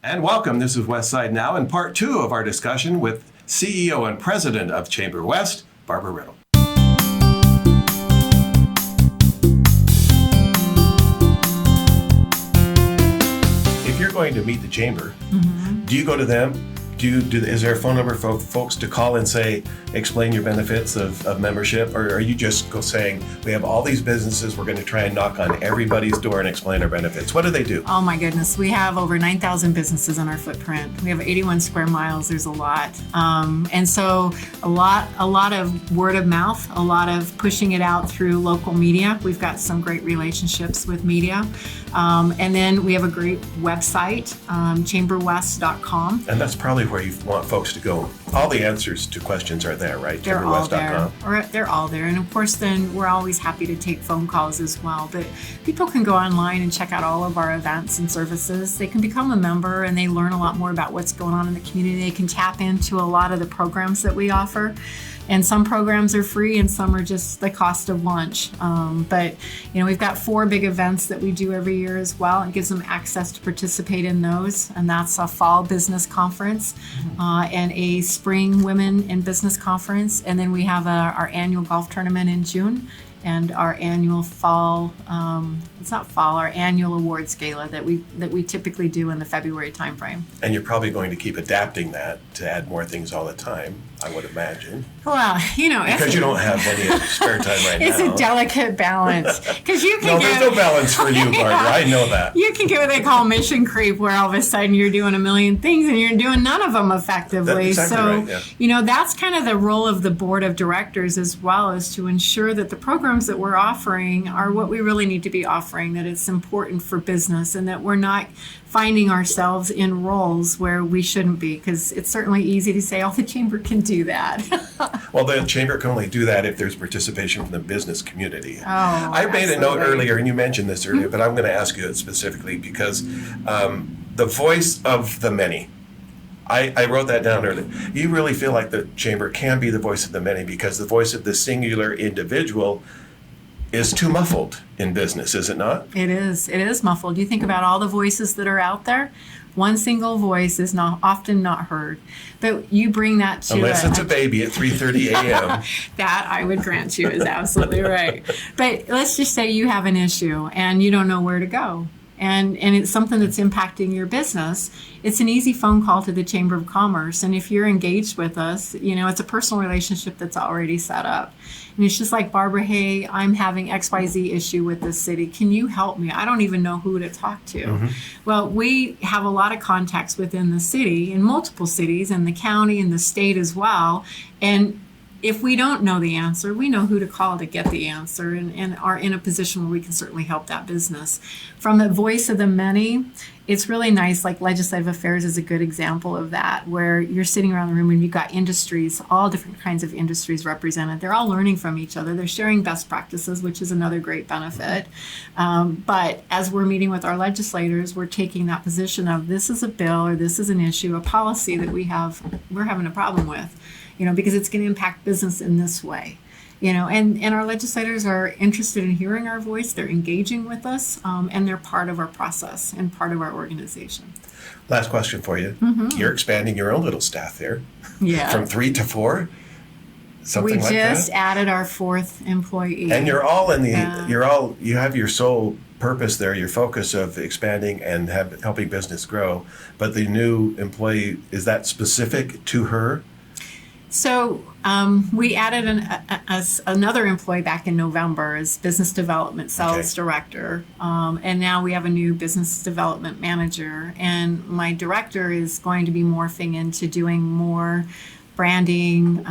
And welcome. This is Westside Now and part 2 of our discussion with CEO and President of Chamber West, Barbara Riddle. If you're going to meet the Chamber, do you go to them? Is there a phone number for folks to call and say, explain your benefits of membership? Or are you just saying, we have all these businesses, we're going to try and knock on everybody's door and explain our benefits? What do they do? Oh my goodness. We have over 9,000 businesses on our footprint. We have 81 square miles. There's a lot. And so a lot of word of mouth, a lot of pushing it out through local media. We've got some great relationships with media. And then we have a great website, chamberwest.com. And that's probably where you want folks to go. All the answers to questions are there, right? They're all there. They're all there. And of course, then we're always happy to take phone calls as well. But people can go online and check out all of our events and services. They can become a member and they learn a lot more about what's going on in the community. They can tap into a lot of the programs that we offer. And some programs are free and some are just the cost of lunch. But we've got 4 big events that we do every year as well. It gives them access to participate in those. And that's a fall business conference and a spring women in business conference. And then we have our annual golf tournament in June and our annual our annual awards gala that we typically do in the February timeframe. And you're probably going to keep adapting that to add more things all the time, I would imagine. Well, because you don't have any spare time right it's now. It's a delicate balance. Because you can there's no balance for you, Barbara. I know that. You can get what they call mission creep, where all of a sudden you're doing a million things and you're doing none of them effectively. That's exactly right, yeah. That's kind of the role of the board of directors as well, is to ensure that the programs that we're offering are what we really need to be offering, that it's important for business and that we're not finding ourselves in roles where we shouldn't be, because it's certainly easy to say, the chamber can do that. Well, the chamber can only do that if there's participation from the business community. I made absolutely. a note earlier, and you mentioned this earlier, but I'm going to ask you it specifically because the voice of the many, I wrote that down earlier. You really feel like the chamber can be the voice of the many because the voice of the singular individual is too muffled in business, is it not? It is muffled. You think about all the voices that are out there. One single voice is often not heard. But you bring that to unless it's a baby at 3:30 a.m. That I would grant you is absolutely right. But let's just say you have an issue and you don't know where to go. And it's something that's impacting your business. It's an easy phone call to the Chamber of Commerce. And if you're engaged with us, it's a personal relationship that's already set up. And it's just like, Barbara, hey, I'm having XYZ issue with this city. Can you help me? I don't even know who to talk to. Mm-hmm. Well, we have a lot of contacts within the city, in multiple cities, and the county and the state as well. And if we don't know the answer, we know who to call to get the answer and are in a position where we can certainly help that business. From the voice of the many, it's really nice, like legislative affairs is a good example of that, where you're sitting around the room and you've got industries, all different kinds of industries represented. They're all learning from each other. They're sharing best practices, which is another great benefit. But as we're meeting with our legislators, we're taking that position of this is a bill or this is an issue, a policy that we're having a problem with. Because it's going to impact business in this way, and our legislators are interested in hearing our voice. They're engaging with us, and they're part of our process and part of our organization. Last question for you. Mm-hmm. You're expanding your own little staff there. Yeah. From 3 to 4? Something like that? We just added our 4th employee. And you're all you have your sole purpose there, your focus of expanding and helping business grow. But the new employee, is that specific to her? So we added another employee back in November as business development sales director, and now we have a new business development manager. And my director is going to be morphing into doing more branding,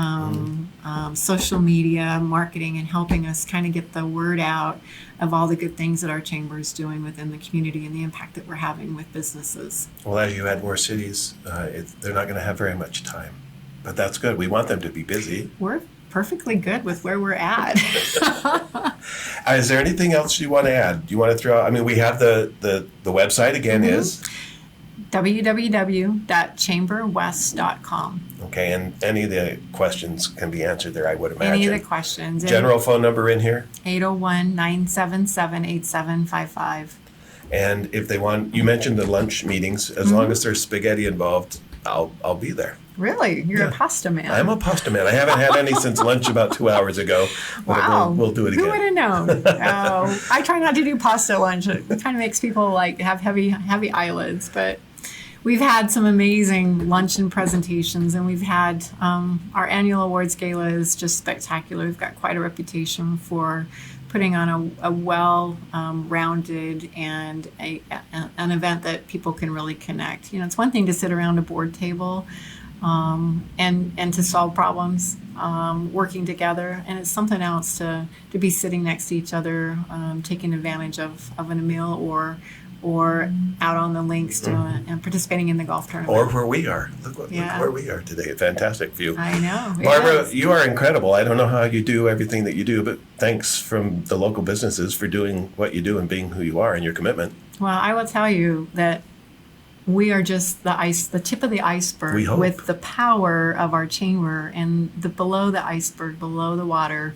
social media, marketing, and helping us kind of get the word out of all the good things that our chamber is doing within the community and the impact that we're having with businesses. Well, as you add more cities, they're not going to have very much time. But that's good. We want them to be busy. We're perfectly good with where we're at. Is there anything else you want to add? Do you want to throw out? I mean, we have the website again is www.chamberwest.com. Okay, and any of the questions can be answered there, I would imagine. Any of the questions. General phone number in here? 801-977-8755. And if they want, you mentioned the lunch meetings, as long as there's spaghetti involved, I'll be there. Really? You're a pasta man. I'm a pasta man. I haven't had any since lunch about 2 hours ago. But Wow. we'll do it again. Who would have known? Oh, I try not to do pasta lunch. It kind of makes people like have heavy eyelids. But we've had some amazing luncheon presentations, and we've had our annual awards gala is just spectacular. We've got quite a reputation for putting on a well-rounded and an event that people can really connect. You know, it's one thing to sit around a board table and to solve problems, working together, and it's something else to be sitting next to each other, taking advantage of a meal or out on the links and participating in the golf tournament. Or where we are. Look where we are today. A fantastic view. I know. Barbara, you are incredible. I don't know how you do everything that you do, but thanks from the local businesses for doing what you do and being who you are and your commitment. Well, I will tell you that we are just the tip of the iceberg We hope. with the power of our chamber, and below the iceberg, below the water,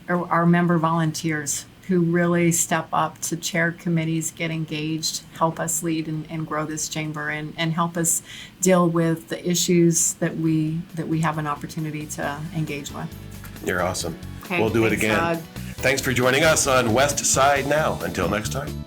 are our member volunteers who really step up to chair committees, get engaged, help us lead and grow this chamber, and help us deal with the issues that we have an opportunity to engage with. You're awesome. Okay, We'll do it thanks, again. Doug. Thanks for joining us on Westside Now. Until next time.